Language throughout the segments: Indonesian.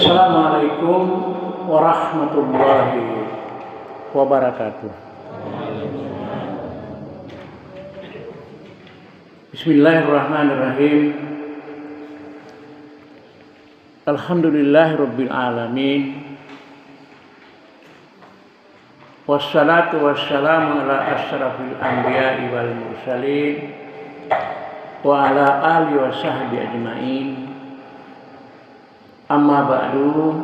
Assalamualaikum warahmatullahi wabarakatuh. Bismillahirrahmanirrahim. Alhamdulillahirabbil alamin. Wassalatu wassalamu ala asyrafil anbiya'i wal mursalin wa ala alihi wa sahbihi ajmain. Amma ba'du.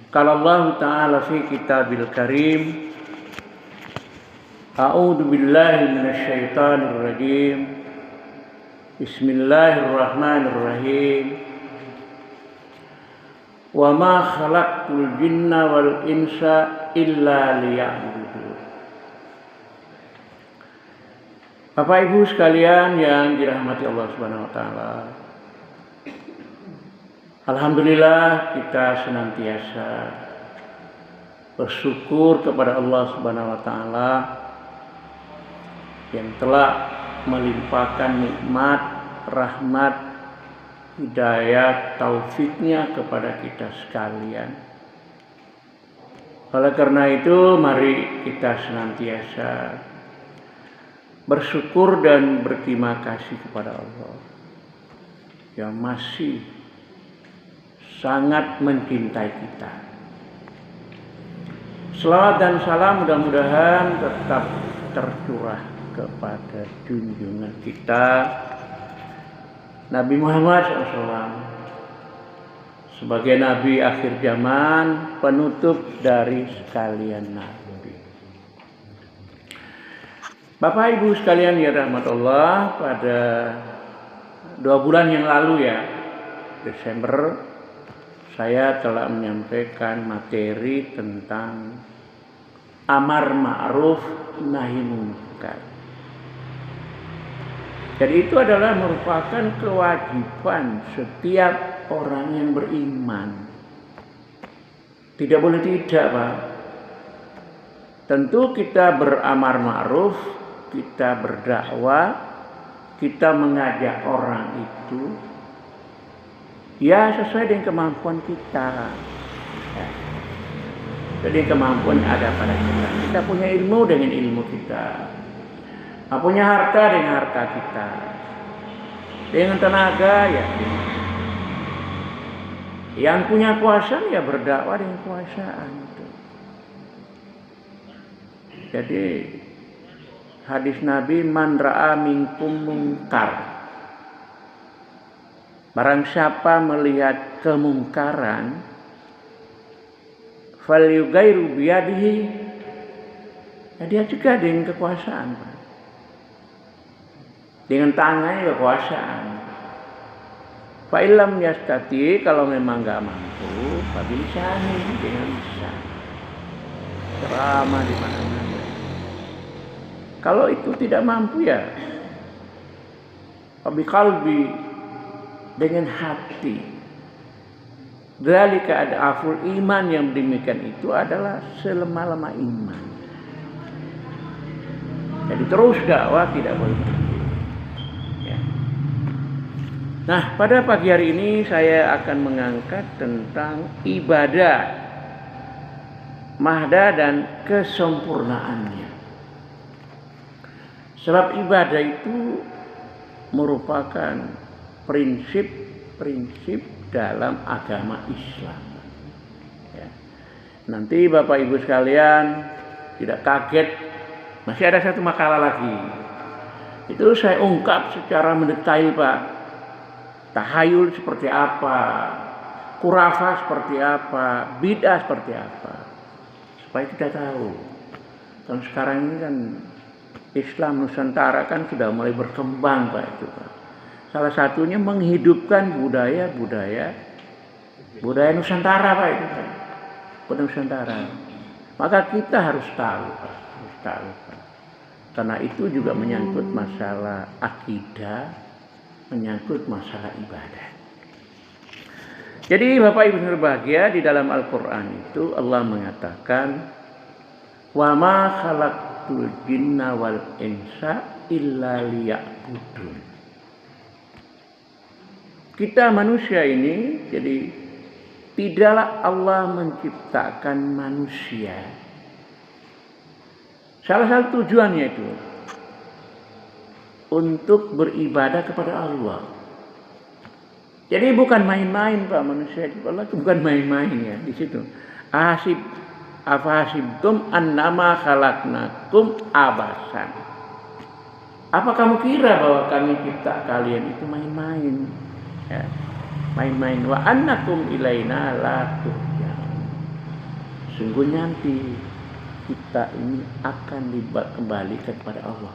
Qala Allah Ta'ala fi kitabil karim, a'udzu billahi minasy syaithanir rajim. Bismillahirrahmanirrahim. Wa ma khalaqtul jinna wal insa illa liya'budun. Bapak Ibu sekalian yang dirahmati Allah Subhanahu wa taala. Alhamdulillah kita senantiasa bersyukur kepada Allah Subhanahu wa taala yang telah melimpahkan nikmat, rahmat, hidayah, taufiknya kepada kita sekalian. Oleh karena itu, mari kita senantiasa bersyukur dan berterima kasih kepada Allah yang masih sangat mencintai kita. Selawat dan salam mudah-mudahan tetap tercurah kepada junjungan kita Nabi Muhammad SAW sebagai Nabi akhir zaman, penutup dari sekalian Nabi. Bapak Ibu sekalian ya rahmat Allah, pada 2 bulan yang lalu ya, Desember, saya telah menyampaikan materi tentang amar ma'ruf nahi munkar. Jadi itu adalah merupakan kewajiban setiap orang yang beriman. Tidak boleh tidak, Pak. Tentu kita beramar ma'ruf, kita berdakwah, kita mengajak orang itu ya sesuai dengan kemampuan kita. Jadi kemampuan ada pada kita. Kita punya ilmu dengan ilmu kita. Punya harta dengan harta kita. Dengan tenaga ya. Yang punya kuasa ya berdakwah dengan kuasaan itu. Jadi hadis Nabi, man ra'a minkum munkar. Barang siapa melihat kemungkaran, falyughayyiru biyadihi, ya dia cegah dengan kekuasaan, dengan tangannya kekuasaan. Fa illam yastati, kalau memang enggak mampu, fa bilisani, dengan lisan. Ceramah di mana-mana. Kalau itu tidak mampu ya fa biqalbi, dengan hati. Dzalika ad'aful iman, yang demikian itu adalah selemah-lemah iman. Jadi terus dakwah, tidak boleh berhenti. Ya. Nah, pada pagi hari ini saya akan mengangkat tentang ibadah, mahda dan kesempurnaannya. Sebab ibadah itu merupakan prinsip-prinsip dalam agama Islam. Ya. Nanti Bapak Ibu sekalian tidak kaget, masih ada satu makalah lagi. Itu saya ungkap secara mendetail, Pak. Tahayul seperti apa, khurafah seperti apa, bid'ah seperti apa, supaya kita tahu. Dan sekarang ini kan Islam Nusantara kan sudah mulai berkembang, Pak, itu, Pak. Salah satunya menghidupkan budaya Nusantara, Pak, itu, Pak. Budaya Nusantara. Maka kita harus tahu, Pak. Harus tahu, Pak. Karena itu juga menyangkut masalah akidah, menyangkut masalah ibadah. Jadi Bapak Ibu berbahagia, di dalam Al-Quran itu Allah mengatakan, wa ma khalaqtul jinna wal insa illa liya'budun. kita manusia ini, jadi tidaklah Allah menciptakan manusia. Salah satu tujuannya itu untuk beribadah kepada Allah. Jadi bukan main-main Pak, manusia di Allah itu bukan main-main ya di situ. Afahasibtum annama khalaqnakum abasan. Apa kamu kira bahwa kami cipta kalian itu main-main? Ya, main-main. Wa annakum ilaina la turja'un. Sungguh nanti kita ini akan dikembalikan kepada Allah.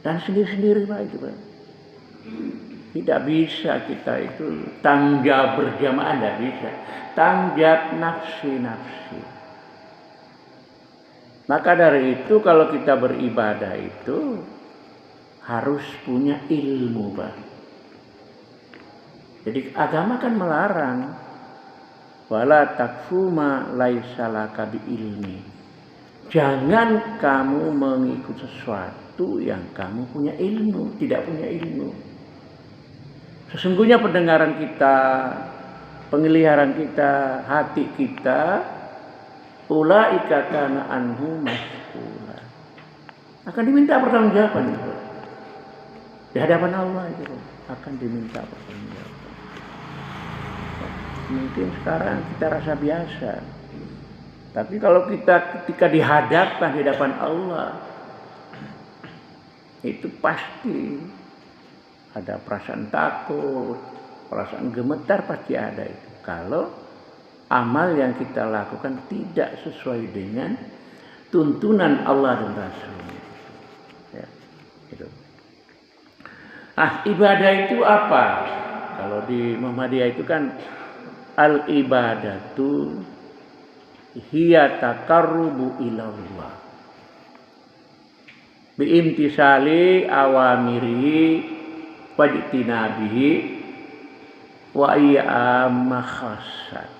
Dan sendiri-sendiri Pak itu Pak. Tidak bisa kita itu tanggung jawab berjamaah, tidak bisa. Tanggung jawab nafsi-nafsi. Maka dari itu kalau kita beribadah itu harus punya ilmu Pak. Jadi agama kan melarang. Wala takfu ma laisa laka bi ilmi. Jangan kamu mengikut sesuatu yang kamu punya ilmu, tidak punya ilmu. Sesungguhnya pendengaran kita, penglihatan kita, hati kita, ulaika kana anhu mas'ula. Akan diminta pertanggungjawaban itu. Di hadapan Allah itu akan diminta pertanggungjawaban. Mungkin sekarang kita rasa biasa. Tapi kalau kita ketika dihadapkan di hadapan Allah, itu pasti ada perasaan takut, perasaan gemetar pasti ada itu. Kalau amal yang kita lakukan tidak sesuai dengan tuntunan Allah dan Rasul-Nya. Ya, gitu. Nah, ibadah itu apa? Kalau di Muhammadiyah itu kan al-ibadatu hiya taqarrubu ilallah biimtisali awamirihi wajtinabihi wa iya makhasat.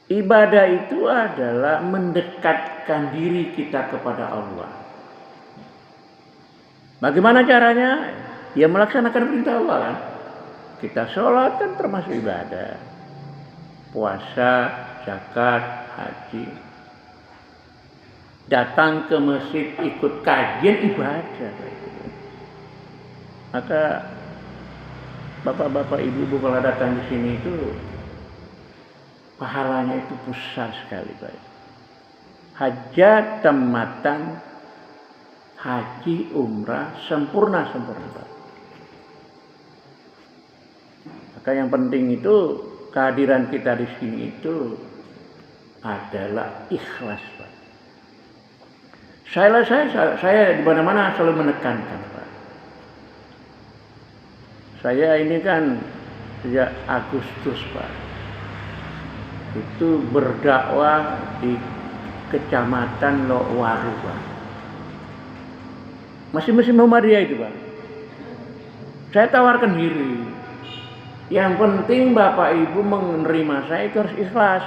Ibadah itu adalah mendekatkan diri kita kepada Allah. Bagaimana caranya? Ya melaksanakan perintah Allah kan. Kita sholat kan termasuk ibadah. Puasa, zakat, haji. Datang ke masjid ikut kajian ibadah. Maka bapak-bapak, ibu-ibu kalau datang di sini itu pahalanya itu besar sekali Pak. Hajat tamatan, haji umrah sempurna Pak. Maka yang penting itu kehadiran kita di sini itu adalah ikhlas Pak. Saya di mana-mana selalu menekankan Pak. Saya ini kan sejak Agustus Pak, itu berdakwah di Kecamatan Lokwaru Pak. Masih Muhammadiyah itu Pak. Saya tawarkan diri. Yang penting Bapak Ibu menerima saya itu harus ikhlas.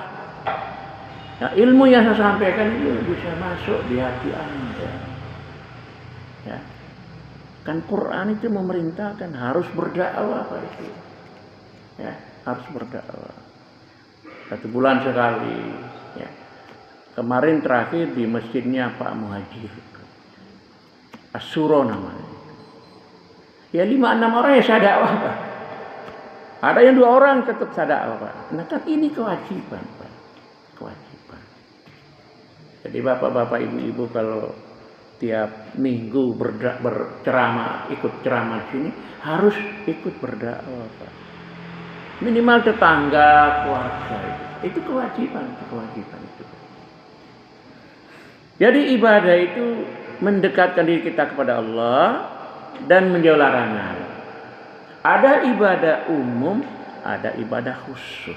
Nah, ilmu yang saya sampaikan itu bisa masuk di hati Anda. Ya. Kan Quran itu memerintahkan harus berdakwah Pak itu. Ya, harus berdakwah. 1 bulan sekali. Ya. Kemarin terakhir di masjidnya Pak Muhajir. Asyuro namanya. Ya 5-6 orang ya saya dakwah Pak. Ada yang 2 orang tetap saya dakwah Pak. Nah kan ini kewajiban Pak. Kewajiban. Jadi bapak-bapak, ibu-ibu kalau tiap minggu berceramah, ikut ceramah sini harus ikut berdakwah Pak. Minimal tetangga, keluarga itu kewajiban itu. Jadi ibadah itu mendekatkan diri kita kepada Allah dan menjauh larangan. Ada ibadah umum, ada ibadah khusus.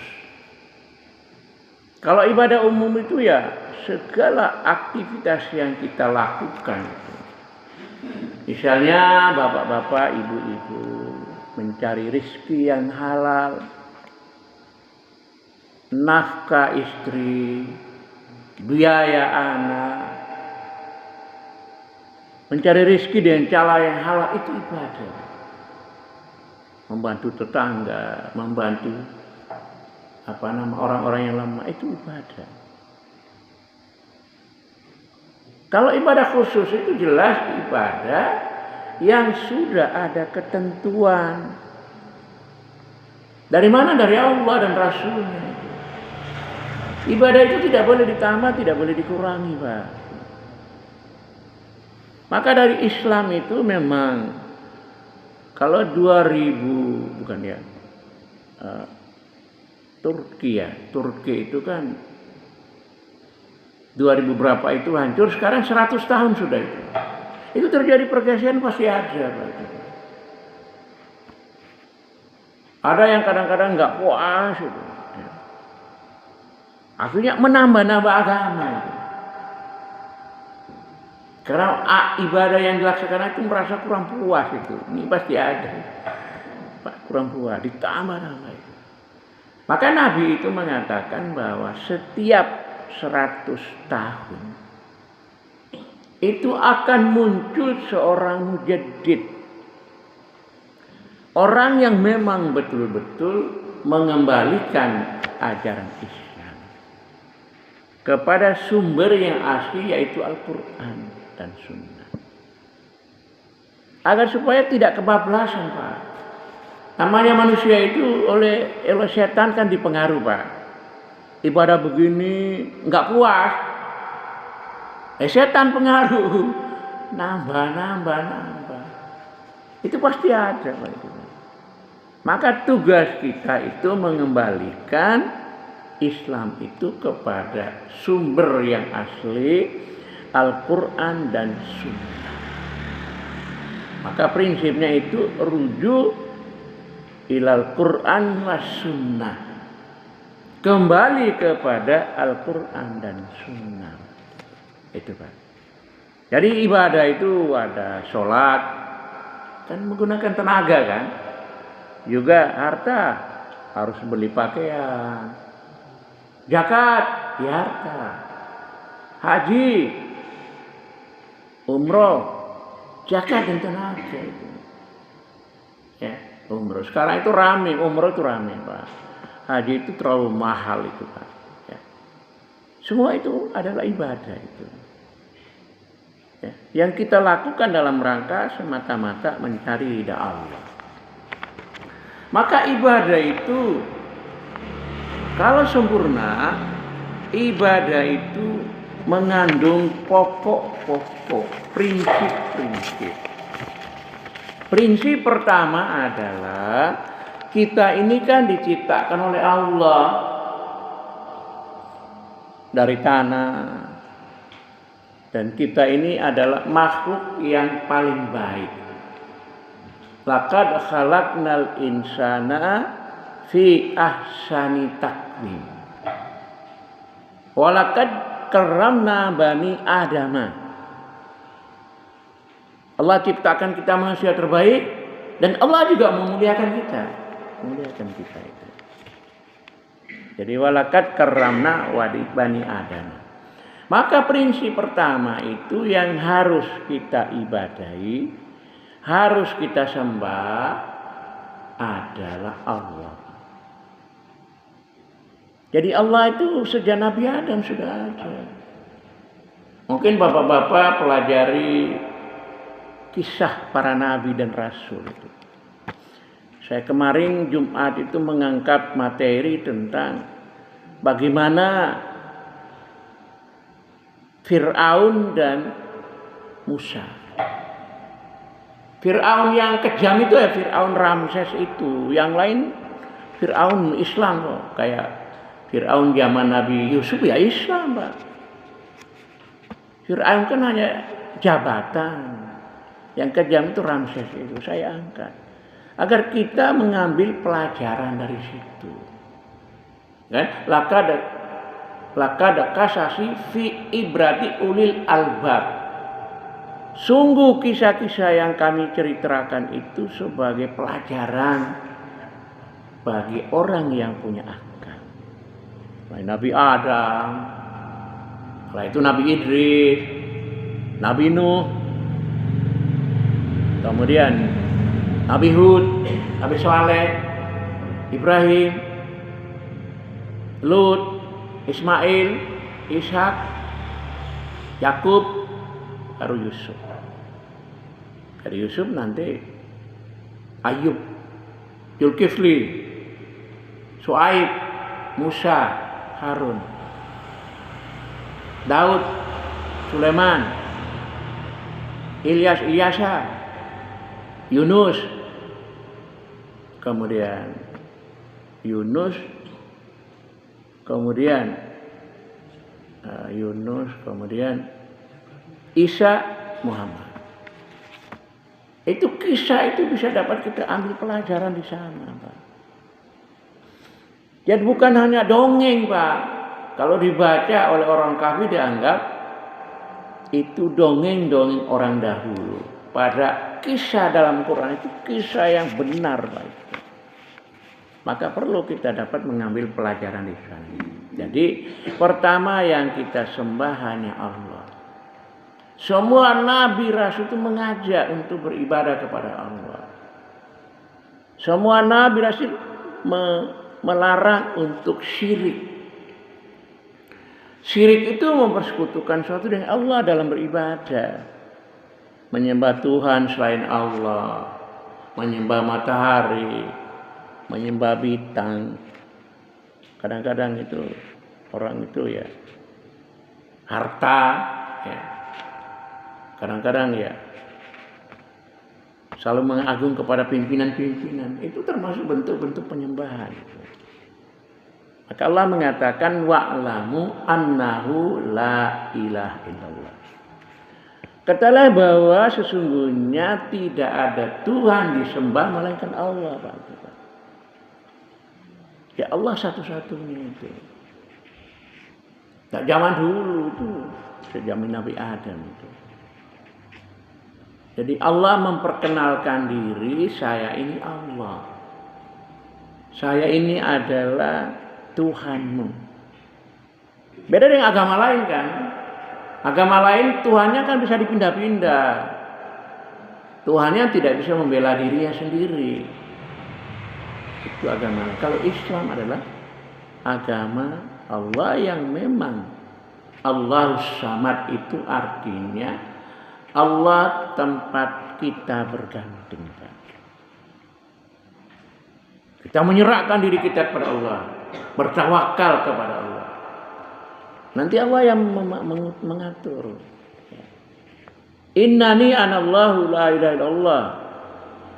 Kalau ibadah umum itu ya segala aktivitas yang kita lakukan. Misalnya bapak-bapak, ibu-ibu mencari rezeki yang halal, nafkah istri, biaya anak, mencari rezeki dengan cara yang halal itu ibadah. membantu tetangga, membantu orang-orang yang lemah, itu ibadah. Kalau ibadah khusus itu jelas ibadah yang sudah ada ketentuan. Dari mana? Dari Allah dan Rasulnya. Ibadah itu tidak boleh ditambah, tidak boleh dikurangi, Pak. Maka dari Islam itu memang kalau 2000 bukan ya, Turki itu kan 2000 berapa itu hancur, sekarang 100 tahun sudah itu. Itu terjadi pergeseran pasti ada, Pak. Ada yang kadang-kadang nggak puas itu. Akhirnya menambah-nambah agama itu. Karena ibadah yang dilaksanakan itu merasa kurang puas itu. Ini pasti ada. Pak, kurang puas, ditambah-nambah itu. Maka Nabi itu mengatakan bahwa setiap 100 tahun itu akan muncul seorang mujaddid. Orang yang memang betul-betul mengembalikan ajaran Islam kepada sumber yang asli, yaitu Al-Quran dan Sunnah. Agar supaya tidak kebablasan, Pak. Namanya manusia itu oleh setan kan dipengaruhi, Pak. Ibadah begini nggak puas, setan pengaruh, nambah. Itu pasti ada, Pak. Itu. Maka tugas kita itu mengembalikan Islam itu kepada sumber yang asli, Al-Quran dan Sunnah. Maka prinsipnya itu rujuk ilal Quran was Sunnah. Kembali kepada Al-Quran dan Sunnah. Itu, Pak. Jadi ibadah itu ada sholat, kan menggunakan tenaga kan. Juga harta, harus beli pakaian. Zakat, ya harta. Haji, umroh, zakat dan tenaga itu. Ya, umroh. Sekarang itu rame, umroh itu rame, Pak. Haji itu terlalu mahal itu, Pak. Ya. Semua itu adalah ibadah itu. Ya. Yang kita lakukan dalam rangka semata-mata mencari ridha Allah. Maka ibadah itu kalau sempurna, ibadah itu mengandung pokok-pokok, prinsip-prinsip. Prinsip pertama adalah kita ini kan diciptakan oleh Allah dari tanah. Dan kita ini adalah makhluk yang paling baik. Laqad khalaqnal insana fi ahsani taqwim. Wa laqad karramna bani Adama. Allah ciptakan kita manusia terbaik dan Allah juga memuliakan kita. Memuliakan kita itu. Jadi walaqad karramna bani Adama. Maka prinsip pertama itu yang harus kita ibadahi, harus kita sembah adalah Allah. Jadi Allah itu sejak Nabi Adam sudah ada. Mungkin bapak-bapak pelajari kisah para nabi dan rasul itu. Saya kemarin Jumat itu mengangkat materi tentang bagaimana Fir'aun dan Musa. Fir'aun yang kejam itu ya Fir'aun Ramses itu. Yang lain Fir'aun Islam kok. Kayak Fir'aun zaman Nabi Yusuf ya Islam, Pak. Fir'aun kan hanya jabatan. Yang kejam itu Ramses itu. Saya angkat. Agar kita mengambil pelajaran dari situ. Kan? Laqad kasasi fi ibrati ulil albab. Sungguh kisah-kisah yang kami ceritakan itu sebagai pelajaran bagi orang yang punya akal. Nabi Adam, setelah itu Nabi Idris, Nabi Nuh, kemudian Nabi Hud, Nabi Saleh, Ibrahim, Lut, Ismail, Ishak, Yakub, baru Yusuf. Dari Yusuf nanti Ayub, Zulkifli, Suaib, Musa, Harun, Daud, Sulaiman, Ilyasa, Yunus, kemudian Isa, Muhammad. Itu kisah itu bisa dapat kita ambil pelajaran di sana, Pak. Jadi bukan hanya dongeng, Pak. Kalau dibaca oleh orang kafir dianggap itu dongeng-dongeng orang dahulu. Pada kisah dalam Quran itu kisah yang benar, Pak. Maka perlu kita dapat mengambil pelajaran di sana. Jadi pertama yang kita sembah hanya Allah. Semua nabi rasul itu mengajak untuk beribadah kepada Allah. Semua nabi rasul melarang untuk syirik. Syirik itu mempersekutukan sesuatu dengan Allah dalam beribadah. Menyembah Tuhan selain Allah, menyembah matahari, menyembah bintang. Kadang-kadang itu orang itu ya harta, ya. Kadang-kadang ya selalu mengagung kepada pimpinan-pimpinan. Itu termasuk bentuk-bentuk penyembahan. Maka Allah mengatakan wa'lamu annahu la ilaha illallah. Katakanlah bahwa sesungguhnya tidak ada Tuhan disembah melainkan Allah, Pak. Ya Allah satu-satunya itu. Tak zaman dulu itu, sejak Nabi Adam itu. Jadi Allah memperkenalkan diri, saya ini Allah. Saya ini adalah Tuhanmu. Beda dengan agama lain kan. Agama lain Tuhannya kan bisa dipindah-pindah. Tuhannya tidak bisa membela dirinya sendiri. Itu agama. Kalau Islam adalah agama Allah yang memang Allahus Samad, itu artinya Allah tempat kita bergantung. Kita menyerahkan diri kita kepada Allah, bertawakal kepada Allah. Nanti Allah yang mengatur. Innani anallahu la ilaha illallah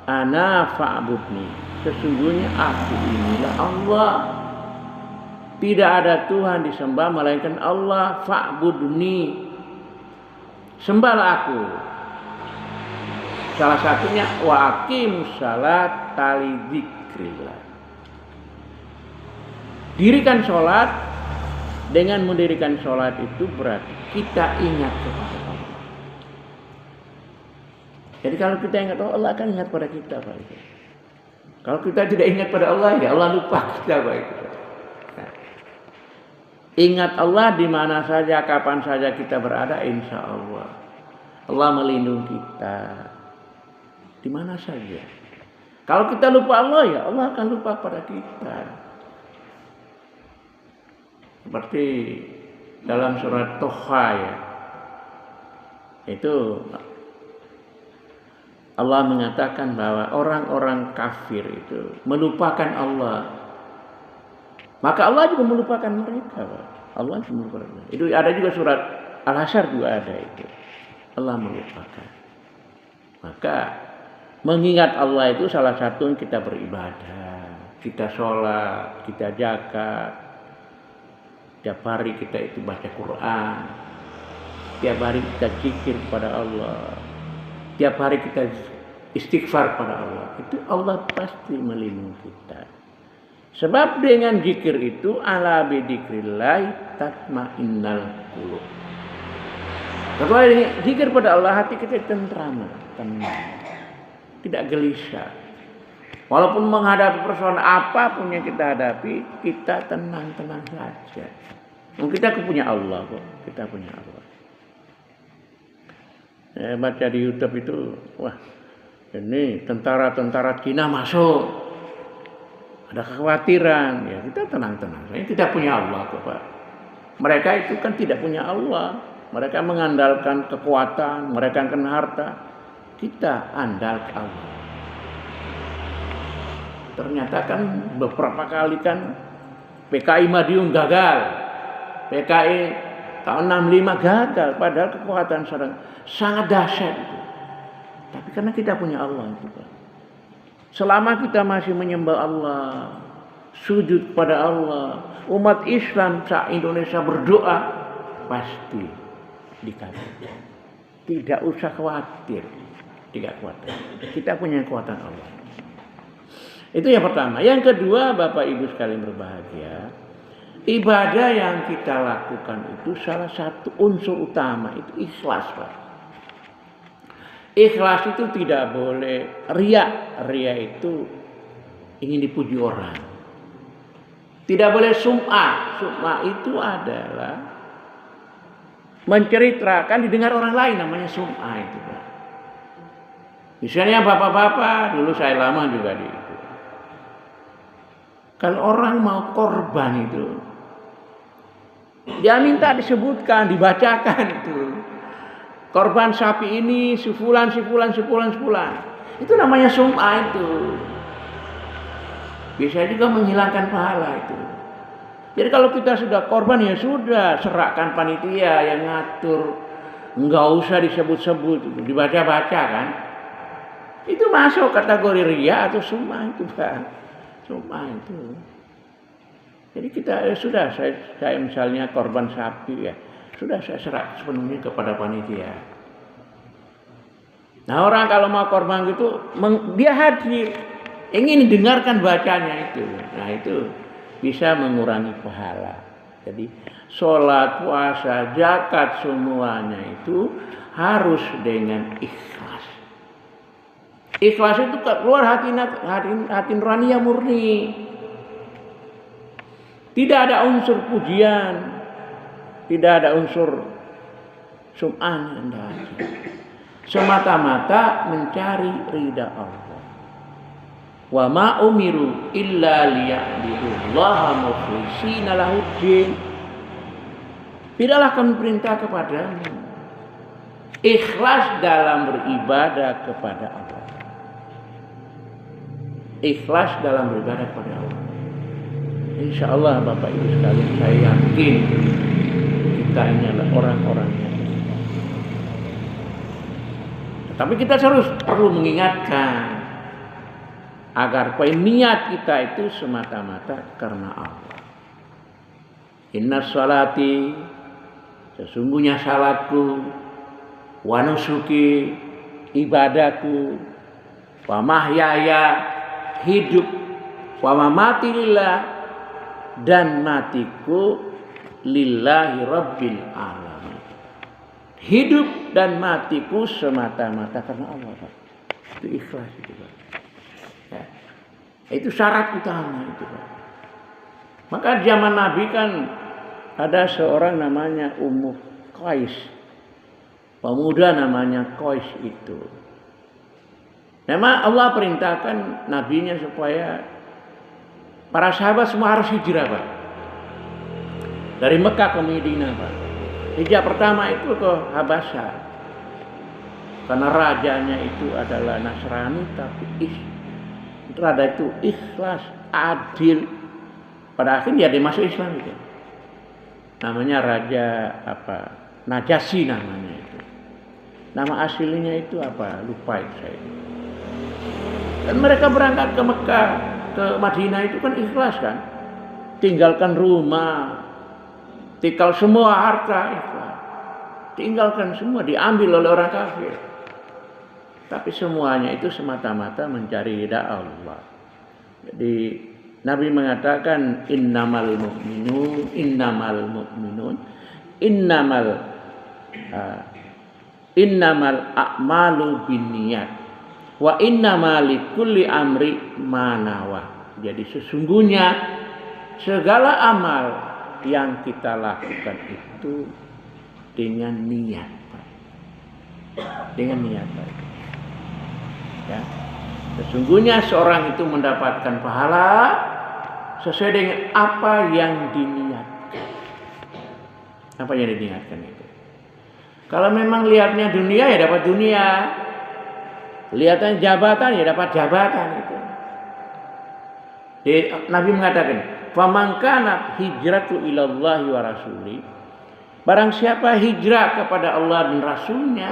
ana fa'budni. Sesungguhnya aku inilah Allah. Tidak ada Tuhan disembah melainkan Allah. Fa'budni. Sembahlah aku. Salah satunya wa aqimus salat tali dzikrillah. Dirikan sholat. Dengan mendirikan sholat itu berarti kita ingat kepada Allah. Jadi kalau kita ingat Allah akan ingat pada kita, Pak. Kalau kita tidak ingat pada Allah, ya Allah lupa kita, Pak. Nah, ingat Allah di mana saja, kapan saja kita berada, insya Allah. Allah melindungi kita di mana saja. Kalau kita lupa Allah, ya Allah akan lupa pada kita. Seperti dalam surat Toha ya. Itu Allah mengatakan bahwa orang-orang kafir itu melupakan Allah. Maka Allah juga melupakan mereka, Pak. Allah juga melupakan mereka. Itu ada juga surat Al-Hasyr juga ada itu. Allah melupakan. Maka mengingat Allah itu salah satu yang kita beribadah. Kita sholat, kita zakat. Tiap hari kita itu baca Quran. Tiap hari kita zikir kepada Allah. Tiap hari kita istighfar pada Allah. Itu Allah pasti melindungi kita. Sebab dengan zikir itu ala bidzikrillah tatmainnal qulub. Kalau zikir pada Allah, hati kita tenang. Tidak gelisah. Walaupun menghadapi persoalan apapun yang kita hadapi, kita tenang-tenang saja. Kita punya Allah kok. Kita punya Allah. Baca di YouTube itu, wah, ini tentara-tentara Cina masuk, ada kekhawatiran, ya kita tenang-tenang. Kita punya Allah kok Pak. Mereka itu kan tidak punya Allah. Mereka mengandalkan kekuatan, mereka mengandalkan harta. Kita andalkan Allah. Ternyata kan beberapa kali kan PKI Madiun gagal. PKI tahun 65 gagal, padahal kekuatan sangat dahsyat itu. Tapi karena kita punya Allah itu Pak. Selama kita masih menyembah Allah, sujud kepada Allah, umat Islam se-Indonesia berdoa, pasti dikabulkan. Tidak usah khawatir. Tidak khawatir. Kita punya kekuatan Allah. Itu yang pertama. Yang kedua, Bapak Ibu sekalian berbahagia, ibadah yang kita lakukan itu salah satu unsur utama itu ikhlas, Pak. Ikhlas itu tidak boleh riya. Riya itu ingin dipuji orang. Tidak boleh sum'ah. Sum'ah itu adalah menceritakan didengar orang lain, namanya sum'ah itu, Pak. Misalnya bapak-bapak, dulu saya lama juga di itu. Kalau orang mau korban itu, dia minta disebutkan, dibacakan itu. Korban sapi ini sefulan. Itu namanya sum'ah itu. Bisa juga menghilangkan pahala itu. Jadi kalau kita sudah korban ya sudah, serahkan panitia yang ngatur. Enggak usah disebut-sebut, dibaca-baca kan. Itu masuk kategori riya atau sum'ah itu, Pak. Sum'ah itu. Jadi kita sudah saya misalnya korban sapi ya, sudah saya serah sepenuhnya kepada panitia. Nah orang kalau mau korban gitu, dia hadir, ingin dengarkan bacanya itu. Nah itu bisa mengurangi pahala. Jadi sholat, puasa, zakat semuanya itu harus dengan ikhlas. Ikhlas itu keluar hati nurani yang murni. Tidak ada unsur pujian, tidak ada unsur sum'ah, semata-mata mencari ridha Allah. Wa ma umiru illa liya'budullaha mukhlishina lahuddin. Tidaklah kami perintah kepadamu ikhlas dalam beribadah kepada Allah. Ikhlas dalam beribadah kepada Allah. Insya Allah Bapak Ibu sekalian, saya yakin kita ini adalah orang-orang yang. Tapi kita perlu mengingatkan agar niat kita itu semata-mata karena Allah. Inna sholati, sesungguhnya salatku, wa nusuki, ibadahku, wa mahyaya, hidup, wa mamati lillah, dan matiku lillahi rabbil alamin. Hidup dan matiku semata-mata karena Allah, Pak. Itu ikhlas itu, Pak. Ya. Itu syarat utama itu, Pak. Maka zaman Nabi kan ada seorang namanya Ummu Qais. Pemuda namanya Qais itu. Memang Allah perintahkan nabinya supaya para sahabat semua harus hijrah, Pak. Dari Mekah ke Madinah, Pak. Hijrah pertama itu ke Habasyah. Karena rajanya itu adalah Nasrani, tapi raja itu ikhlas, adil. Pada akhirnya dia masuk Islam itu. Namanya Raja Najasyi namanya itu. Nama aslinya itu apa? Lupa itu saya. Dan mereka berangkat ke Mekah, ke Madinah itu kan ikhlas kan. Tinggalkan rumah, tinggal semua harta ikhlas. Tinggalkan semua, diambil oleh orang kafir. Tapi semuanya itu semata-mata mencari ridha Allah. Jadi Nabi mengatakan innamal a'malu binniyat wa innamal likulli amri ma nawa. Jadi sesungguhnya segala amal yang kita lakukan itu dengan niat, Pak. Dengan niat, Pak. Ya. Sesungguhnya seorang itu mendapatkan pahala sesuai dengan apa yang diniatkan. Apa yang diniatkan itu. Kalau memang lihatnya dunia ya dapat dunia. Lihatnya jabatan ya dapat jabatan itu. Jadi, Nabi mengatakan, "Faman kanat hijratu ilallahi wa rasuli." Barang siapa hijrah kepada Allah dan Rasulnya,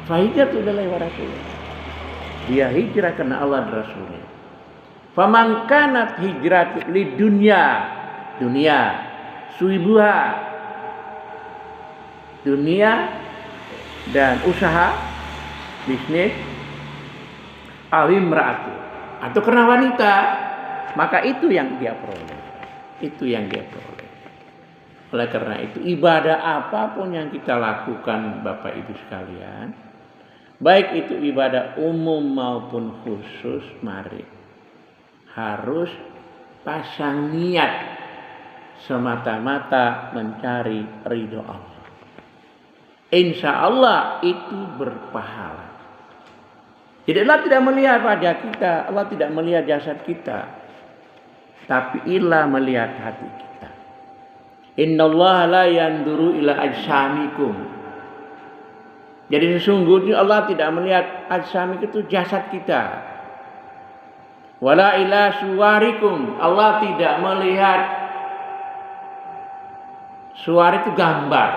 fa hijratu ilallahi wa rasuli. Dia hijrah karena Allah dan Rasulnya. Faman kanat hijratu li dunya, suibuha, dunia dan usaha, bisnis, awimra'atu, atau karena wanita, maka itu yang dia peroleh. Itu yang dia peroleh. Oleh karena itu, ibadah apapun yang kita lakukan Bapak Ibu sekalian, baik itu ibadah umum maupun khusus, mari harus pasang niat semata-mata mencari ridho Allah. Insya Allah itu berpahala. Jadi Allah tidak melihat wajah kita, Allah tidak melihat jasad kita, tapi Allah melihat hati kita. Innallaha la yanduru ila ajsamikum. Jadi sesungguhnya Allah tidak melihat ajsamik itu jasad kita. Wala ila suwarikum. Allah tidak melihat suwar itu gambar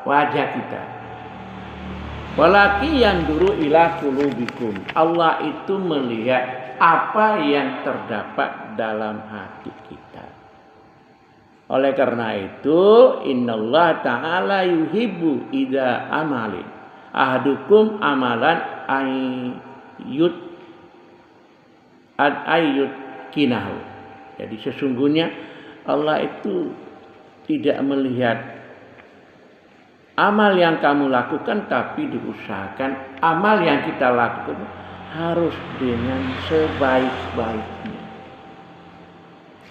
wajah kita. Walaki yanduru ila qulubikum. Allah itu melihat apa yang terdapat dalam hati kita. Oleh karena itu, innallaha ta'ala yuhibbu idza amalin ahadukum amalan ayyut kinahu. Jadi sesungguhnya Allah itu tidak melihat amal yang kamu lakukan, tapi diusahakan amal yang kita lakukan harus dengan sebaik-baiknya.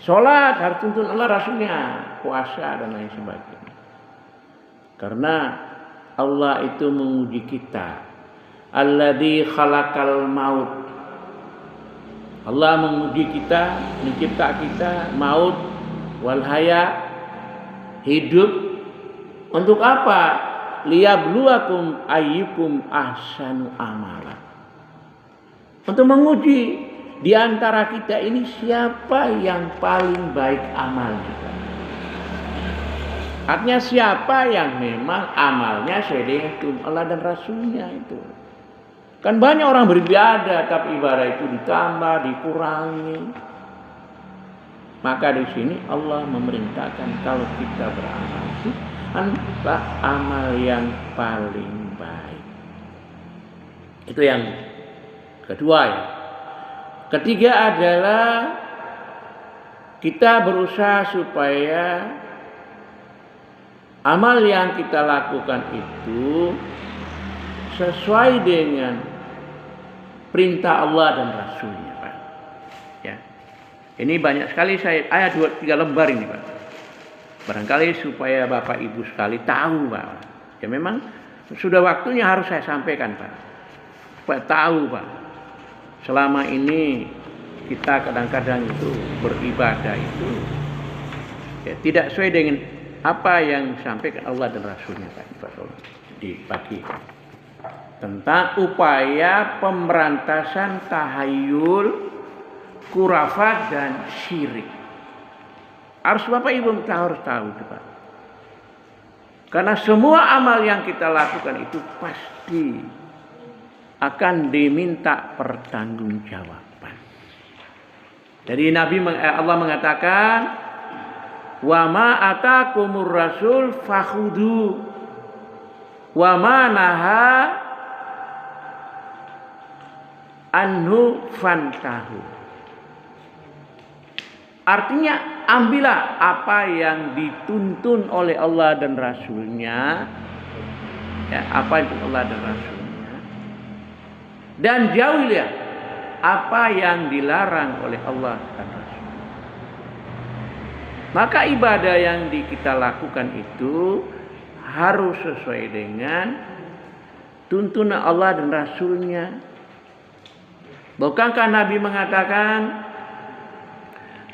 Sholat harus tuntun Allah Rasulnya, puasa dan lain sebagainya. Karena Allah itu menguji kita. Alladzi khalaqal maut. Allah menguji kita, mencipta kita, maut wal haya, hidup. Untuk apa? Liyabluwakum ayyukum ahsanu amala. Untuk menguji di antara kita ini siapa yang paling baik amalnya. Artinya siapa yang memang amalnya sesuai dengan Allah dan Rasulnya itu. Kan banyak orang beribadah tapi ibadah itu ditambah, dikurangi. Maka di sini Allah memerintahkan kalau kita beramal itu adalah amal yang paling baik. Itu yang kedua ya. Ketiga adalah kita berusaha supaya amal yang kita lakukan itu sesuai dengan perintah Allah dan Rasulnya, Pak. Ya. Ini banyak sekali ayat 2-3 lembar ini, Pak. Barangkali supaya Bapak Ibu sekali tahu, Pak. Ya memang sudah waktunya harus saya sampaikan, Pak. Supaya tahu, Pak. Selama ini kita kadang-kadang itu beribadah itu ya, tidak sesuai dengan apa yang disampaikan Allah dan Rasulnya di pagi tentang upaya pemberantasan tahayul, khurafat dan syirik. Harus Bapak Ibu kita harus tahu, Pak. Karena semua amal yang kita lakukan itu pasti akan diminta pertanggungjawaban. Jadi Allah mengatakan, wa ma atakumur rasul fakhudu wa ma naha anhu fantahu. Artinya ambillah apa yang dituntun oleh Allah dan Rasulnya, ya, apa itu Allah dan Rasulnya, dan jauhilah apa yang dilarang oleh Allah dan Rasul. Maka ibadah yang kita lakukan itu harus sesuai dengan tuntunan Allah dan Rasulnya. Bukankah Nabi mengatakan,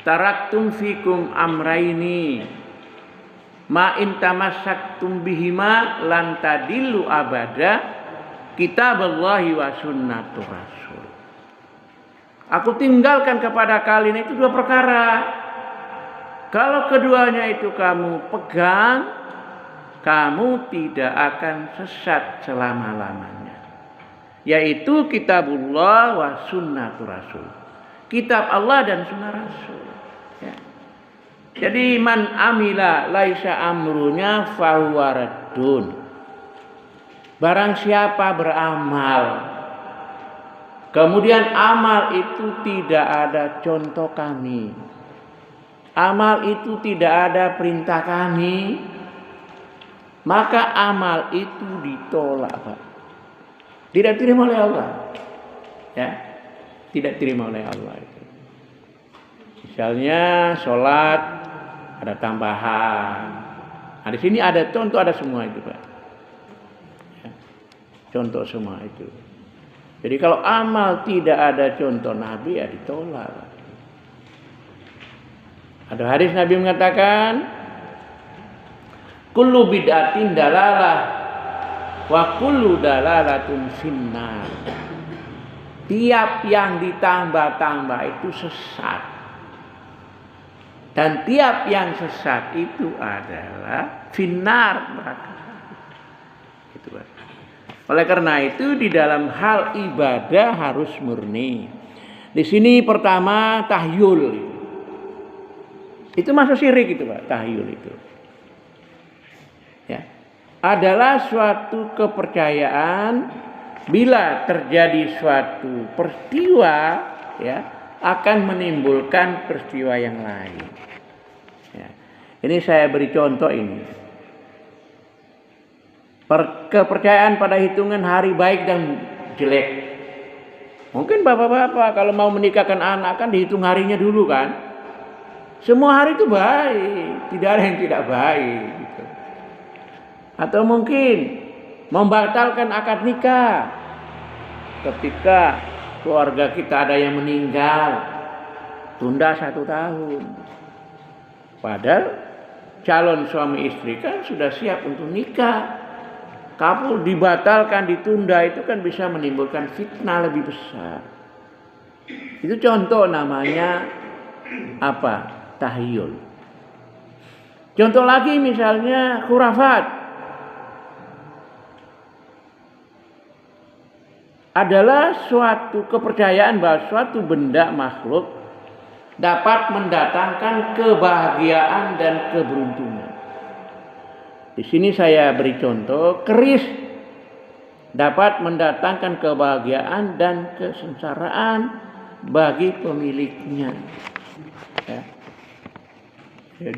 taraktum fikum amraini ma in tamassaktum bihima lan tadillu abada, kitaballahi wa sunnatur rasul. Aku tinggalkan kepada kalian itu dua perkara. Kalau keduanya itu kamu pegang, kamu tidak akan sesat selama-lamanya. Yaitu kitabullah wa sunnatur rasul. Kitab Allah dan sunnah Rasul. Ya. Jadi man amila laisa amrunya fahuwa raddun. Barang siapa beramal, kemudian amal itu tidak ada contoh kami, amal itu tidak ada perintah kami, maka amal itu ditolak, Pak. Tidak diterima oleh Allah. Ya. Tidak diterima oleh Allah itu. Misalnya sholat ada tambahan. Nah, di sini ada contoh, ada semua itu, Pak. Ya. Contoh semua itu. Jadi kalau amal tidak ada contoh Nabi, ya ditolak, Pak. Ada hadis Nabi mengatakan, kullu bid'atin dalalah wa kullu dalalatun finnar. Tiap yang ditambah-tambah itu sesat. Dan tiap yang sesat itu adalah finnar neraka. Itu, Pak. Oleh karena itu di dalam hal ibadah harus murni. Di sini pertama tahyul. Itu masuk syirik itu, Pak, tahyul itu. Ya. Adalah suatu kepercayaan bila terjadi suatu peristiwa, ya, akan menimbulkan peristiwa yang lain. Ya. Ini saya beri contoh ini. Kepercayaan pada hitungan hari baik dan jelek. Mungkin bapak-bapak kalau mau menikahkan anak kan dihitung harinya dulu kan. Semua hari itu baik, tidak ada yang tidak baik. Gitu. Atau mungkin membatalkan akad nikah ketika keluarga kita ada yang meninggal, tunda 1 tahun. Padahal calon suami istri kan sudah siap untuk nikah. Kabul dibatalkan, ditunda, itu kan bisa menimbulkan fitnah lebih besar. Itu contoh namanya apa? Tahyul. Contoh lagi misalnya khurafat. Adalah suatu kepercayaan bahwa suatu benda makhluk dapat mendatangkan kebahagiaan dan keberuntungan. Di sini saya beri contoh, keris dapat mendatangkan kebahagiaan dan kesengsaraan bagi pemiliknya. Ya.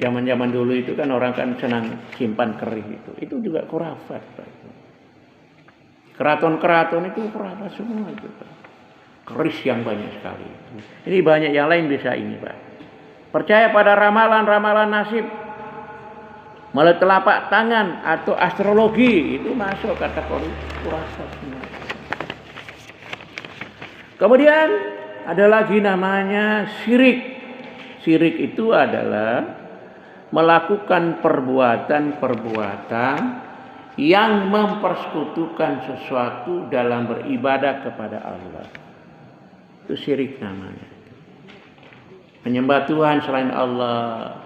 Zaman-zaman dulu itu kan orang kan senang simpan keris itu. Itu juga khurafat, Pak. Keraton-keraton itu khurafat semua itu, Pak. Keris yang banyak sekali. Ini banyak yang lain bisa ini, Pak. Percaya pada ramalan-ramalan nasib, melalui telapak tangan atau astrologi, itu masuk kategori khurafat semua. Kemudian ada lagi namanya syirik. Syirik itu adalah melakukan perbuatan-perbuatan yang mempersekutukan sesuatu dalam beribadah kepada Allah. Itu syirik namanya. Menyembah Tuhan selain Allah.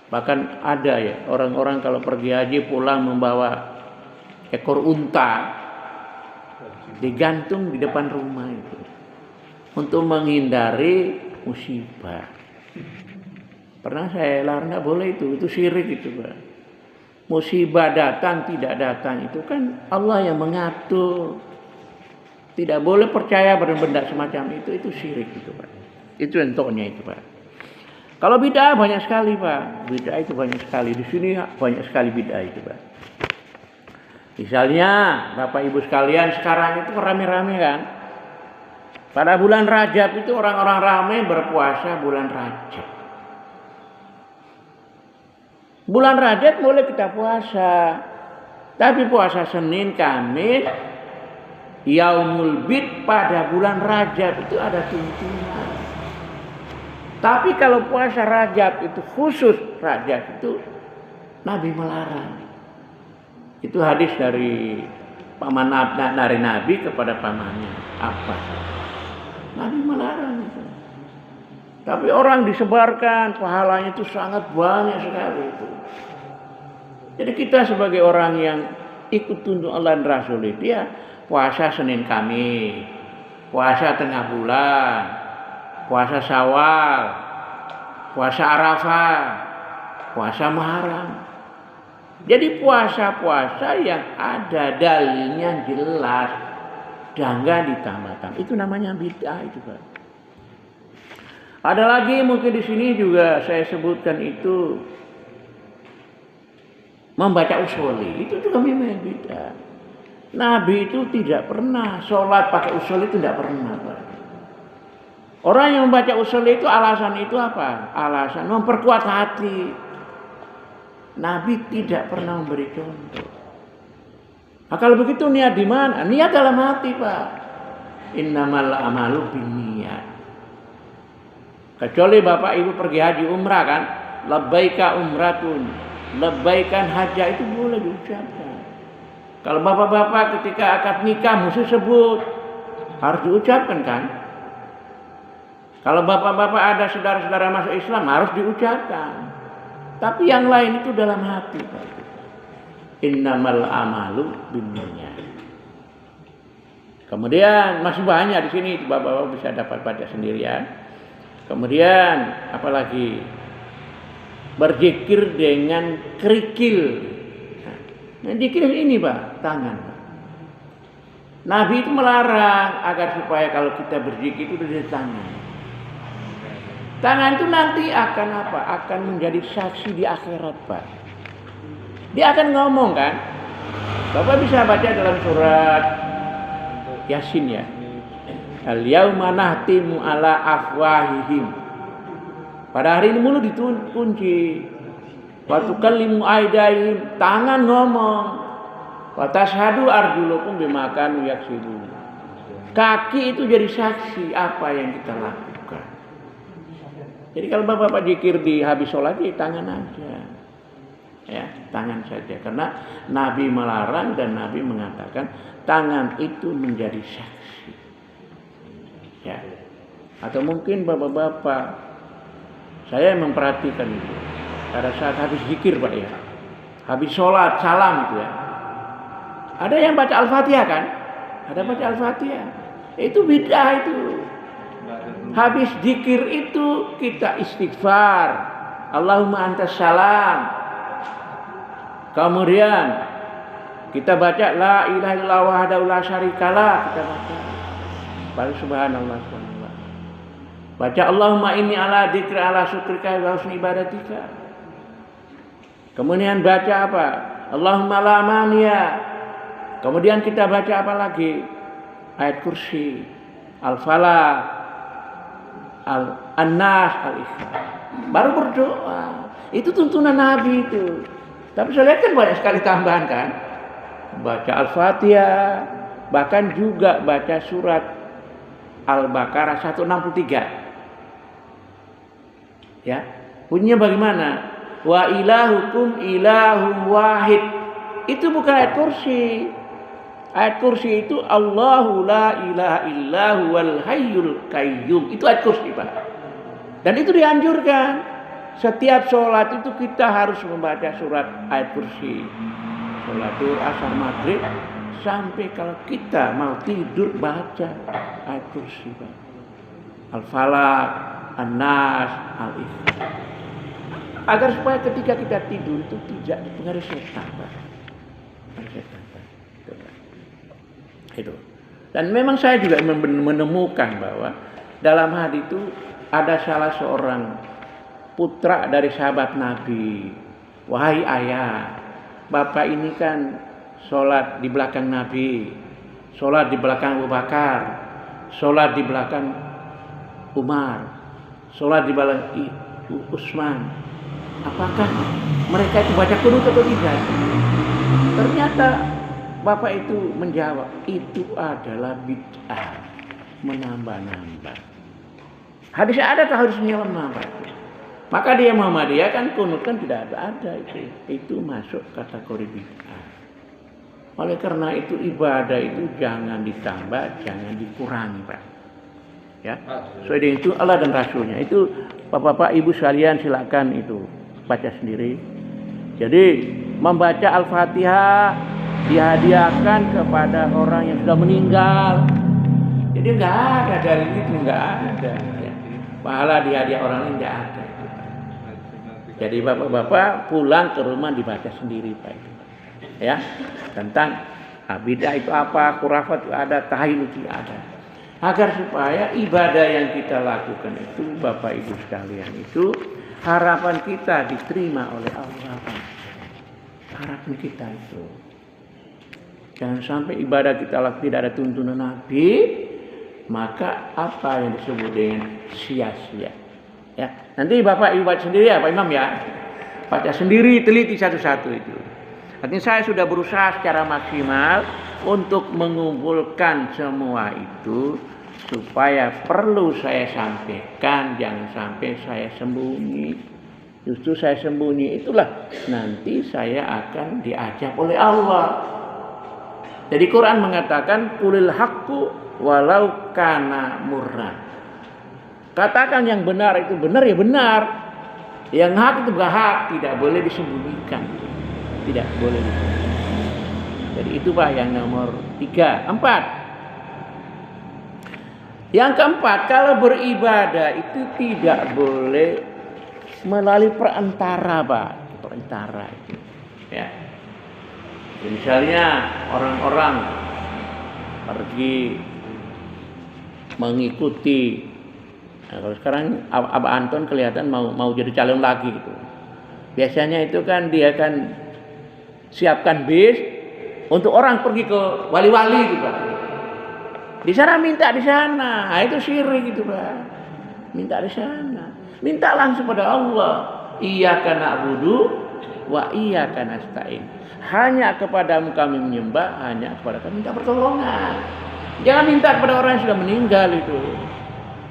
Bahkan ada ya orang-orang kalau pergi haji pulang membawa ekor unta digantung di depan rumah itu untuk menghindari musibah. Pernah saya larang, nggak boleh itu syirik itu, Pak. Musibah datang tidak datang itu kan Allah yang mengatur. Tidak boleh percaya pada benda semacam itu syirik itu, Pak. Itu contohnya itu, Pak. Kalau bid'ah banyak sekali, Pak. Bid'ah itu banyak sekali. Di sini banyak sekali bid'ah itu, Pak. Misalnya Bapak Ibu sekalian sekarang itu rame-rame kan. Pada bulan Rajab itu orang-orang ramai berpuasa bulan Rajab. Bulan Rajab boleh kita puasa. Tapi puasa Senin, Kamis, Yaumul Bid pada bulan Rajab itu ada tuntunan. Tapi kalau puasa Rajab itu khusus Rajab itu Nabi melarang. Itu hadis dari paman dari Nabi kepada pamannya. Apa? Nabi melarang itu. Tapi orang disebarkan pahalanya itu sangat banyak sekali itu. Jadi kita sebagai orang yang ikut tunjuk Allah dan Rasul dia puasa Senin Kamis, puasa tengah bulan, puasa Syawal, puasa Arafah, puasa Muharram. Jadi puasa-puasa yang ada dalilnya jelas, jangan ditambahkan. Itu namanya bid'ah itu, Pak. Ada lagi mungkin di sini juga saya sebutkan itu membaca usuli. Itu juga memang bid'ah. Nabi itu tidak pernah sholat pakai usuli, itu tidak pernah, Pak. Orang yang membaca usuli itu alasan itu apa? Alasan memperkuat hati. Nabi tidak pernah memberi contoh. Nah, kalau begitu niat di mana? Niat dalam hati, Pak. Innamal amalu binniyat. Kecuali Bapak Ibu pergi haji umrah kan, labbaika umratun, labbaikan haja itu boleh diucapkan. Kalau bapak-bapak ketika akad nikah mesti sebut, harus diucapkan kan? Kalau bapak-bapak ada saudara-saudara masuk Islam harus diucapkan. Tapi yang lain itu dalam hati, Pak. Innamal amalu binniyat. Kemudian masih banyak di sini, bapak-bapak bisa dapat baca sendirian. Kemudian apalagi berzikir dengan kerikil. Nah, zikir ini, Pak, tangan, Pak. Nabi itu melarang agar supaya kalau kita berzikir itu dari tangan. Tangan itu nanti akan apa? Akan menjadi saksi di akhirat, Pak. Dia akan ngomong kan? Bapak bisa baca dalam surat Yasin ya. Al-yauma nahtimu ala afwahihim. Pada hari ini mulut dikunci. Wa tukallimu aydihim, tangan ngomong. Wa tashhadu arjulukum bima kanu yaksibun. Kaki itu jadi saksi apa yang kita lakukan. Jadi kalau bapak-bapak zikir di habis sholat ya tangan aja. Ya, tangan saja. Karena Nabi melarang dan Nabi mengatakan tangan itu menjadi saksi. Ya. Atau mungkin bapak-bapak, saya memperhatikan itu. Pada saat habis zikir, Pak ya. Habis sholat, salam itu ya. Ada yang baca Al-Fatihah kan? Ada baca Al-Fatihah. Itu bid'ah itu. Habis zikir itu kita istighfar. Allahumma antas salam. Kemudian kita baca la ilaha illallah wahdahu la syarikalah, kita baca. Baru subhanallah subhanallah. Baca Allahumma inni ala dzikri ala syukrika wa husni ibadatika. Kemudian baca apa? Allahumma la maniya. Kemudian kita baca apa lagi? Ayat kursi, Al-Falaq, An-Nas, Al-Ikhlas. Baru berdoa. Itu tuntunan Nabi itu. Tapi saya lihat kan banyak sekali tambahan kan. Baca Al-Fatihah, bahkan juga baca surat Al-Baqarah 163. Ya, bunyinya bagaimana? Wa ilahukum ilahum wahid. Itu bukan ayat kursi. Ayat kursi itu Allahu la ilaha illahu wal hayyul qayyum. Itu ayat kursi, Pak. Dan itu dianjurkan. Setiap sholat itu kita harus membaca surat ayat kursi. Sholat duhur, asar, maghrib. Sampai kalau kita mau tidur baca ayat kursi, Pak. Al-Falaq, An-Nas, Al-Ikhlas. Agar supaya ketika kita tidur itu tidak dipengaruhi setan, Pak. Itu. Dan memang saya juga menemukan bahwa dalam hadis itu ada salah seorang putra dari sahabat Nabi. Wahai ayah, bapak ini kan sholat di belakang Nabi, sholat di belakang Abu Bakar, sholat di belakang Umar, sholat di belakang Utsman. Apakah mereka itu baca qunut atau tidak? Ternyata Bapak itu menjawab, itu adalah bid'ah, menambah-nambah. Hadisnya ada atau harusnya lemah, Pak? Maka dia Muhammadiyah kan kunut kan tidak ada itu. Itu masuk kategori bid'ah. Oleh karena itu ibadah itu jangan ditambah, jangan dikurangi, Pak. Ya. Sesuai dengan itu Allah dan Rasulnya. Itu Bapak-bapak, Ibu sekalian silakan itu baca sendiri. Jadi membaca Al-Fatihah dihadiahkan kepada orang yang sudah meninggal. Jadi nggak ada dari itu, nggak ada. Ya. Pahala dihadiah orang lain nggak ada. Jadi bapak-bapak pulang ke rumah dibaca sendiri, Pak. Ya, tentang bid'ah itu apa, khurafat itu ada, tahayyul itu ada. Agar supaya ibadah yang kita lakukan itu, Bapak Ibu sekalian, itu harapan kita diterima oleh Allah. Harapan kita itu. Jangan sampai ibadah kita lakukan tidak ada tuntunan Nabi, maka apa yang disebut dengan sia-sia. Ya, nanti Bapak Ibu baca sendiri ya Pak Imam ya. Baca sendiri, teliti satu-satu itu. Artinya saya sudah berusaha secara maksimal untuk mengumpulkan semua itu supaya perlu saya sampaikan, jangan sampai saya sembunyi. Justru saya sembunyi itulah nanti saya akan diajab oleh Allah. Jadi Quran mengatakan qulil haqqu walau kana murran. Katakan yang benar itu benar ya benar. Yang hak itu hak, tidak boleh disembunyikan. Tidak boleh disembunyikan. Jadi itu Pak yang nomor 3. 4. Yang keempat, kalau beribadah itu tidak boleh melalui perantara, Pak. Perantara itu. Ya. Misalnya orang-orang pergi mengikuti. Nah, kalau sekarang Abah Anton kelihatan mau jadi calon lagi itu. Biasanya itu kan dia kan siapkan bis untuk orang pergi ke wali-wali gitu, Pak. Di sana minta di sana. Nah, itu syirik gitu, Pak. Minta di sana. Minta langsung pada Allah. Iyyaka na'budu wa iyyaka nasta'in. Hanya kepadamu kami menyembah, hanya kepada kami minta pertolongan. Jangan minta kepada orang yang sudah meninggal itu.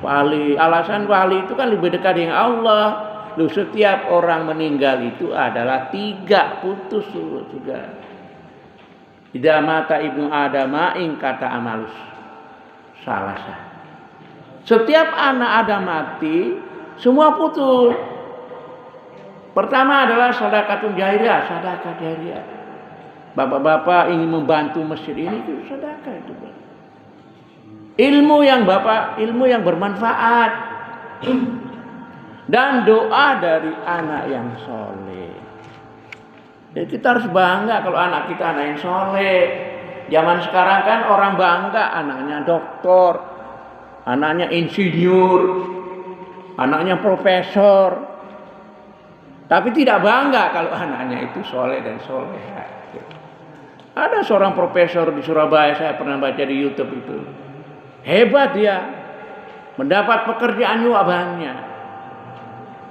Wali, alasan wali itu kan lebih dekat dengan Allah. Loh, setiap orang meninggal itu adalah 3 putus juga. Idza mata ibnu adama ing kata amalus. Salah. Setiap anak Adam mati, semua putus. Pertama adalah sedekahun jariyah, sedekah jariyah. Bapak-bapak ingin membantu masjid ini itu sedekah itu, Pak. Ilmu yang bermanfaat. Dan doa dari anak yang soleh. Jadi kita harus bangga kalau anak kita anak yang soleh. Zaman sekarang kan orang bangga anaknya doktor, anaknya insinyur, anaknya profesor. Tapi tidak bangga kalau anaknya itu soleh dan soleha. Ada seorang profesor di Surabaya, saya pernah baca di YouTube itu. Hebat dia, mendapat pekerjaan juga banyak.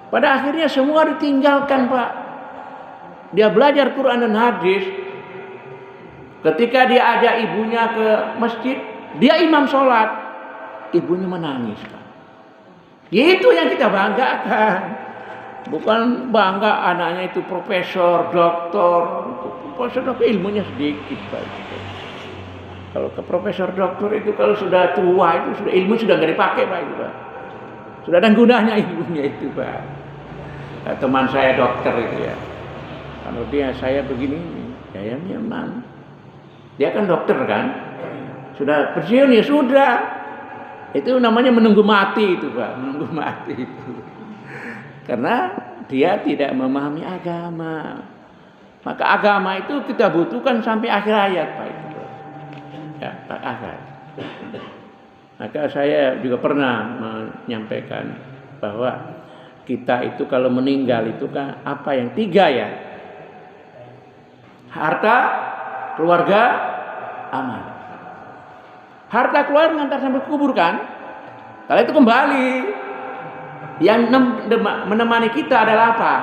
Pada akhirnya semua ditinggalkan, Pak. Dia belajar Quran dan hadis. Ketika dia ajak ibunya ke masjid, dia imam sholat. Ibunya menangis, Pak. Itu yang kita banggakan. Bukan bangga anaknya itu profesor, doktor. Profesor doktor ilmunya sedikit, Pak. Kalau ke profesor doktor itu kalau sudah tua itu sudah ilmu sudah nggak dipakai, Pak, itu, Pak. Sudah ada gunanya ilmunya itu, Pak. Nah, teman saya dokter itu ya. Kalau saya begini, saya memang. Dia kan dokter kan. Sudah pensiun ya sudah. Itu namanya menunggu mati itu, Pak. Menunggu mati itu. Karena dia tidak memahami agama. Maka agama itu kita butuhkan sampai akhir hayat, Pak. Itu. Ya, akhir. Maka saya juga pernah menyampaikan bahwa kita itu kalau meninggal itu kan apa yang 3 ya? Harta, keluarga, amal. Harta keluarga ngantar sampai kubur kan? Kalau itu kembali. Yang menemani kita adalah apa?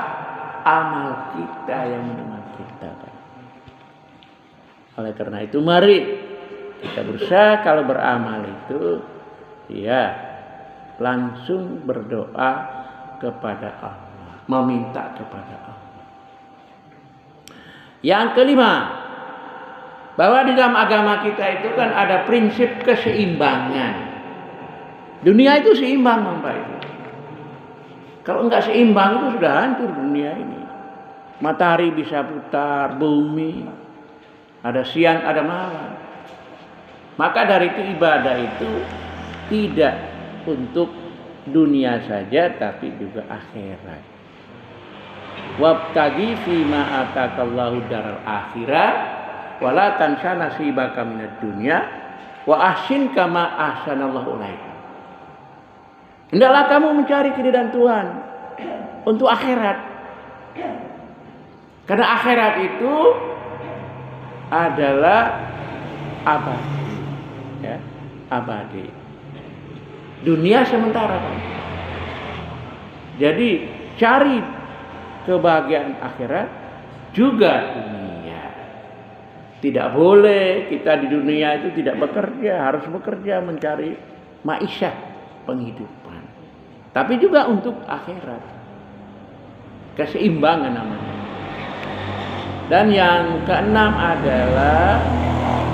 Amal kita yang menemani kita. Oleh karena itu mari kita berusaha kalau beramal itu ya langsung berdoa kepada Allah, meminta kepada Allah. Yang kelima, bahwa di dalam agama kita itu kan ada prinsip keseimbangan. Dunia itu seimbang, Bapak Ibu. Kalau enggak seimbang itu sudah hancur dunia ini. Matahari bisa putar, bumi ada siang, ada malam. Maka dari itu ibadah itu tidak untuk dunia saja tapi juga akhirat. Wabtaghi fima atakallahu daral akhirah wala tansa nasibaka minad dunya wa ahsin kama ahsanallahu ilaik. Hendaklah kamu mencari keridhaan Tuhan untuk akhirat. Karena akhirat itu adalah abadi. Ya, abadi. Dunia sementara, Pak. Jadi cari kebahagiaan akhirat juga dunia. Tidak boleh kita di dunia itu tidak bekerja, harus bekerja mencari maisha, penghidupan. Tapi juga untuk akhirat. Keseimbangan namanya. Dan yang keenam adalah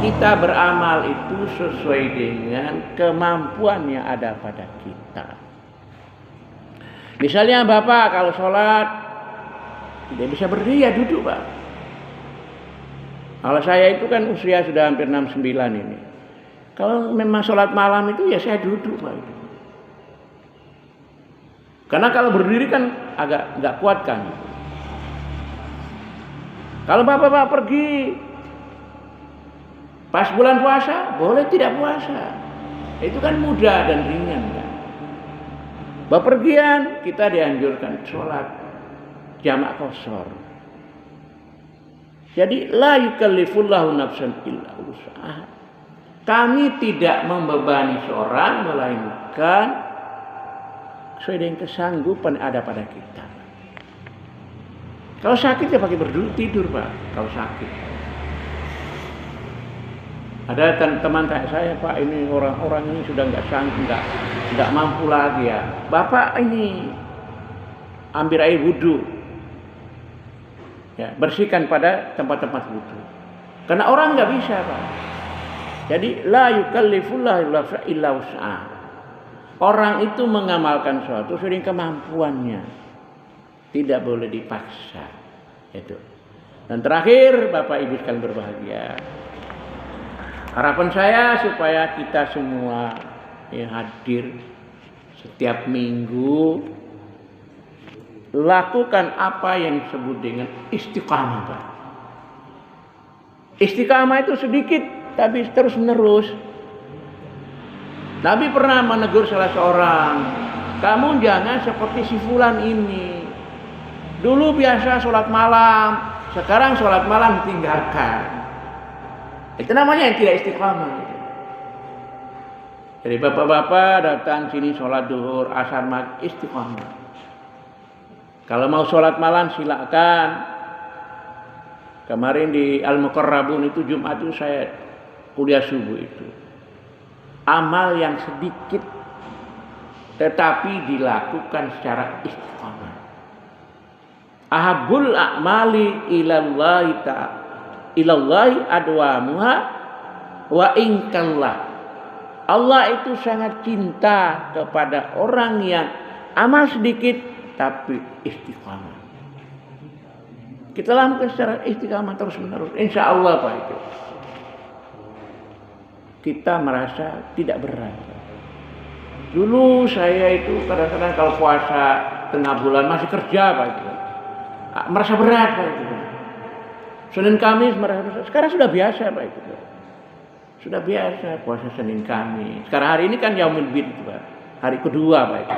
kita beramal itu sesuai dengan kemampuan yang ada pada kita. Misalnya Bapak kalau sholat tidak bisa berdiri ya duduk, Pak. Kalau saya itu kan usia sudah hampir 69 ini. Kalau memang sholat malam itu ya saya duduk, Pak. Karena kalau berdiri kan agak nggak kuat kan. Kalau Bapak pergi pas bulan puasa, boleh tidak puasa. Itu kan mudah dan ringan kan. Bepergian kita dianjurkan sholat jamak qashar. Jadi la yukallifullahu nafsan illa wus'aha. Kami tidak membebani seorang melainkan sesuai dengan kesanggupan ada pada kita. Kalau sakit ya pakai berduduk tidur, Pak. Kalau sakit. Ada teman saya, Pak, ini orang-orang ini sudah nggak mampu lagi ya. Bapak ini ambil air wudhu, ya bersihkan pada tempat-tempat wudhu. Karena orang nggak bisa, Pak. Jadi la yukallifullahu nafsan illa wus'aha. Orang itu mengamalkan sesuatu sesuai kemampuannya, tidak boleh dipaksa. Itu. Dan terakhir, Bapak Ibu sekalian berbahagia. Harapan saya supaya kita semua yang hadir setiap minggu lakukan apa yang disebut dengan istiqamah, Pak. Istiqamah itu sedikit tapi terus menerus. Nabi pernah menegur salah seorang, kamu jangan seperti si fulan ini. Dulu biasa sholat malam, sekarang sholat malam tinggalkan. Itu namanya yang tidak istiqamah. Jadi bapak-bapak datang sini sholat duhur, asar, maghrib, istiqamah. Kalau mau sholat malam silakan. Kemarin di Al-Muqarrabun itu Jumat itu saya kuliah subuh itu. Amal yang sedikit tetapi dilakukan secara istiqamah. Ahabul a'mali ilallahi adwamuha wa inkallah. Allah itu sangat cinta kepada orang yang amal sedikit tapi istiqamah. Kita lakukan secara istiqamah terus menerus. Insya Allah Pak itu. Kita merasa tidak berat. Dulu saya itu kadang-kadang kalau puasa tengah bulan masih kerja Pak itu. Merasa berat Pak itu. Senin Kamis merasa berat. Sekarang sudah biasa Pak itu. Sudah biasa puasa Senin Kamis. Sekarang hari ini kan Yaumul Bid Pak. Hari kedua Pak itu.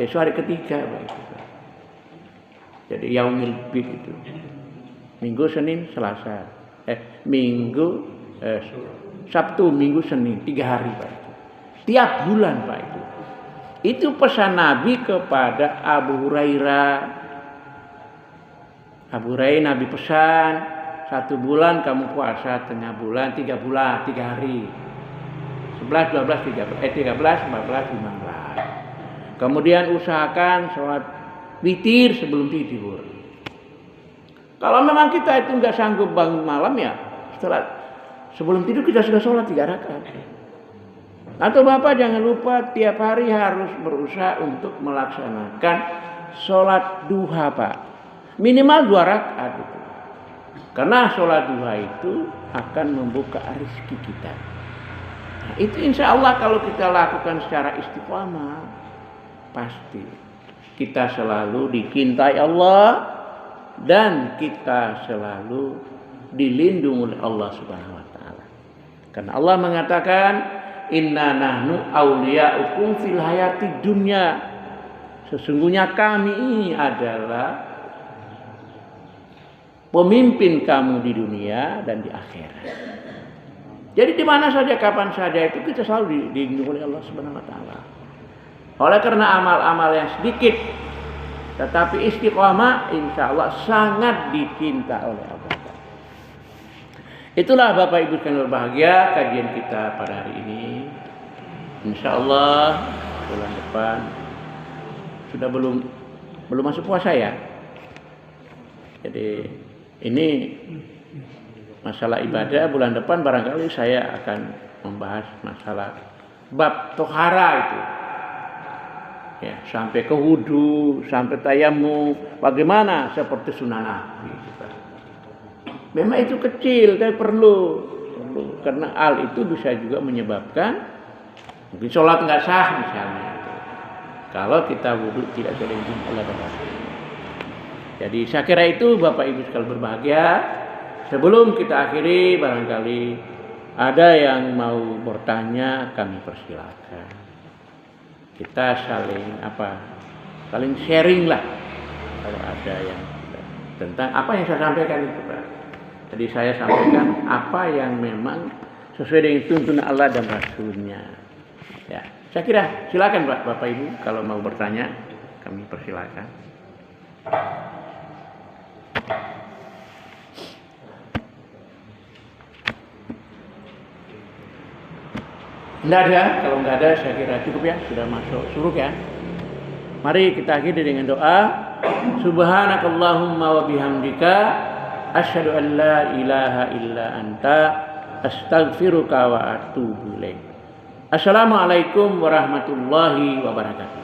Besok hari ketiga Pak itu. Jadi Yaumul Bid itu. Minggu, Senin, Selasa. Sabtu, Minggu, Senin, 3 hari Pak itu. Tiap bulan Pak itu. Itu pesan Nabi kepada Abu Hurairah. Abu Hurairah Nabi pesan, 1 bulan kamu puasa, tengah bulan, 3 bulan, 3 hari. 11, 12, 13, 14, 15. Kemudian usahakan sholat witir sebelum tidur. Kalau memang kita itu nggak sanggup bangun malam ya, sebelum tidur kita sudah sholat 3 rakaat. Atau Bapak jangan lupa tiap hari harus berusaha untuk melaksanakan sholat duha Pak. Minimal 2 rakaat itu. Karena sholat duha itu akan membuka rezeki kita. Nah, itu insya Allah kalau kita lakukan secara istiqomah, pasti kita selalu dicintai Allah dan kita selalu dilindungi oleh Allah Subhanahu wa taala. Karena Allah mengatakan, "Inna nahnu auliya'ukum fil hayati dunya." Sesungguhnya kami ini adalah pemimpin kamu di dunia dan di akhirat. Jadi di mana saja, kapan saja itu kita selalu dilindungi oleh Allah Subhanahu wa taala. Oleh karena amal-amal yang sedikit tetapi istiqomah insya Allah sangat dicinta oleh Allah. Itulah Bapak Ibu sekalian berbahagia kajian kita pada hari ini. Insya Allah bulan depan sudah belum masuk puasa ya. Jadi ini masalah ibadah bulan depan barangkali saya akan membahas masalah bab tohara itu. Ya, sampai ke wudu, sampai tayammum, bagaimana seperti sunnah Nabi. Memang itu kecil, tapi perlu. Karena hal itu bisa juga menyebabkan mungkin sholat nggak sah misalnya. Kalau kita wudu tidak selinting Allah dan. Jadi saya kira itu Bapak Ibu sekalian berbahagia. Sebelum kita akhiri, barangkali ada yang mau bertanya, kami persilakan. Kita saling sharing lah kalau ada yang tentang apa yang saya sampaikan itu Pak. Jadi saya sampaikan apa yang memang sesuai dengan tuntunan Allah dan Rasulnya. Ya, saya kira silakan Pak, Bapak Ibu kalau mau bertanya, kami persilakan. Tidak ada, kalau nggak ada saya kira cukup ya, sudah masuk suruk ya. Mari kita akhiri dengan doa. Subhanakallahumma wa bihamdika asyhadu an la ilaha illa anta astaghfiruka wa atubu ilaik. Assalamualaikum warahmatullahi wabarakatuh.